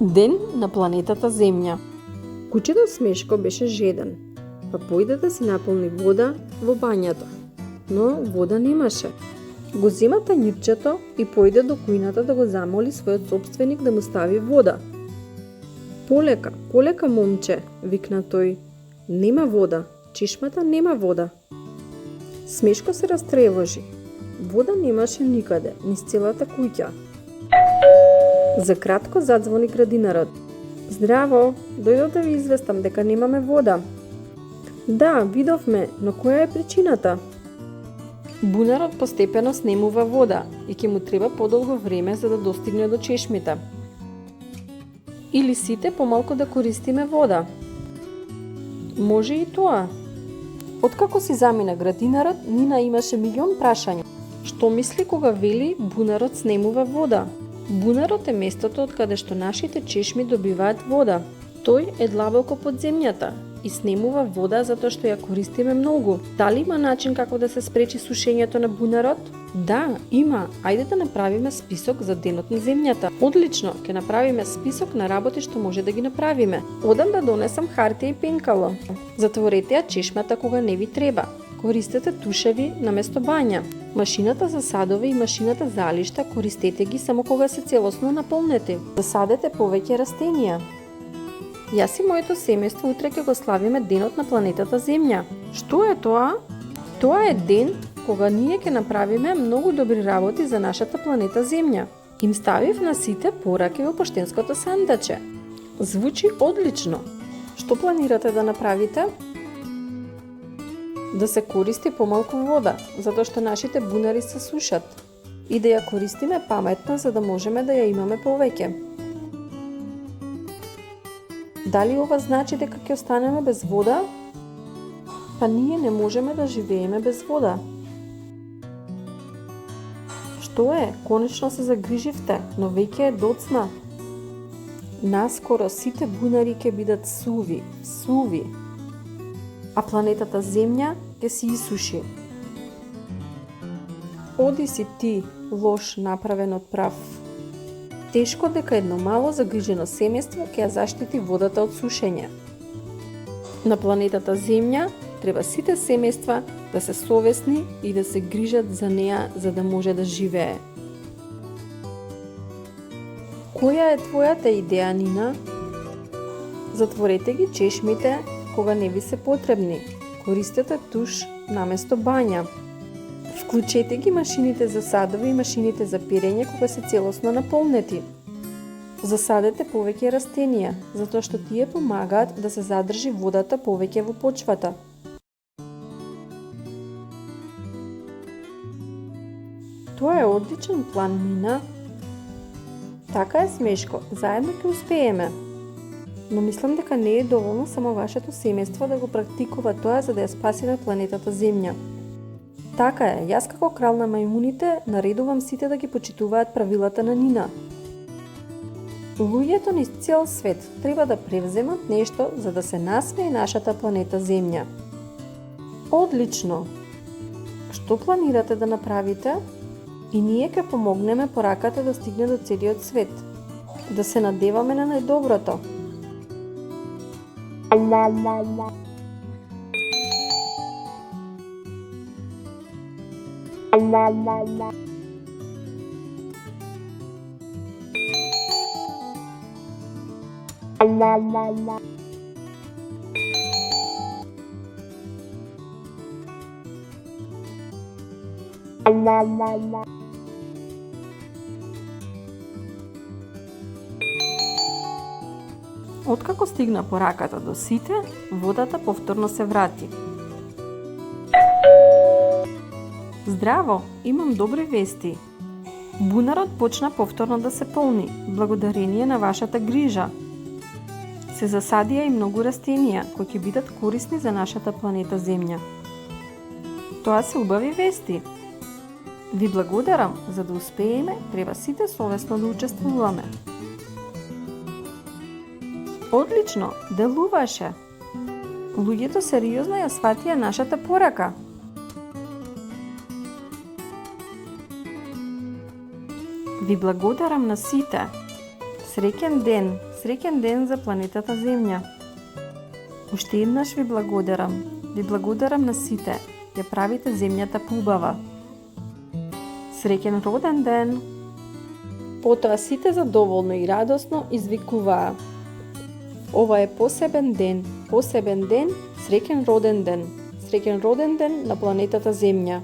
Ден на планетата Земја. Кучето Смешко беше жеден, па појде да си наполни вода во бањата, но вода немаше. Го зема тањирчето и појде до кујната да го замоли својот сопственик да му стави вода. Полека, полека, момче, викна тој. Нема вода, чешмата нема вода. Смешко се растревожи. Вода немаше никаде, низ целата куќа. За кратко задзвони градинарот. Здраво, дојдов да ви известам дека немаме вода. Да, видовме, но која е причината? Бунарот постепено снемува вода и ќе му треба подолго време за да достигне до чешмите. Или сите помалку да користиме вода. Може и тоа. Откако си замина градинарот, Нина имаше милион прашања. Што мисли кога вели бунарот снемува вода? Бунарот е местото од каде што нашите чешми добиваат вода. Тој е длабоко под земјата и снемува вода затоа што ја користиме многу. Дали има начин како да се спречи сушењето на бунарот? Да, има. Ајде да направиме список за денот на земјата. Одлично, ќе направиме список на работи што може да ги направиме. Одам да донесам хартија и пенкало. Затворете ја чешмата кога не ви треба. Користете тушеви наместо бања. Машината за садови и машината за алишта користете ги само кога се целосно наполнети. Засадете повеќе растенија. Јас и моето семејство утре ќе го славиме денот на планетата Земја. Што е тоа? Тоа е ден кога ние ќе направиме многу добри работи за нашата планета Земја. Им ставив на сите пораки во поштенското сандаче. Звучи одлично. Што планирате да направите? Да се користи помалку вода, затоа што нашите бунари се сушат. И да ја користиме паметно, за да можеме да ја имаме повеќе. Дали ова значи дека ќе останеме без вода? Па ние не можеме да живееме без вода. Што е? Конечно се загриживте, но веќе е доцна. Наскоро сите бунари ќе бидат суви. А планетата Земја ќе се исуши. Оди си ти, лош направен од прав. Тешко дека едно мало загрижено семејство ќе ја заштити водата од сушење. На планетата Земја треба сите семејства да се совесни и да се грижат за неа за да може да живее. Која е твојата идеја, Нина? Затворете ги чешмите кога не ви се потребни. Користете туш наместо бања. Вклучете ги машините за садови и машините за перење кога се целосно наполнети. Засадете повеќе растенија, затоа што тие помагаат да се задржи водата повеќе во почвата. Тоа е одличен план, Нина. Така е, Смешко, заедно ќе успееме. Но мислам дека не е доволно само вашето семејство да го практикува тоа за да ја спасиме планетата Земја. Така е, јас како крал на мајмуните наредувам сите да ги почитуваат правилата на Нина. Луѓето низ цел свет треба да превземат нешто за да се насмее нашата планета Земја. Одлично! Што планирате да направите? И ние ќе помогнеме пораката да стигне до целиот свет. Да се надеваме на најдоброто. Откако стигна пораката до сите, водата повторно се врати. Здраво, имам добри вести. Бунарот почна повторно да се полни, благодарение на вашата грижа. Се засадија и многу растенија кои ќе бидат корисни за нашата планета Земја. Тоа се убави вести. Ви благодарам, за да успееме, треба сите совесно да учествуваме. Одлично, делуваше. Луѓето сериозно ја сватија нашата порака. Ви благодарам на сите. Среќен ден за планетата Земја. Уште еднаш ви благодарам на сите, ја правите земјата поубава. Среќен роден ден! Потоа сите задоволно и радосно извикуваа: ова е посебен ден, среќен роден ден на планетата Земја.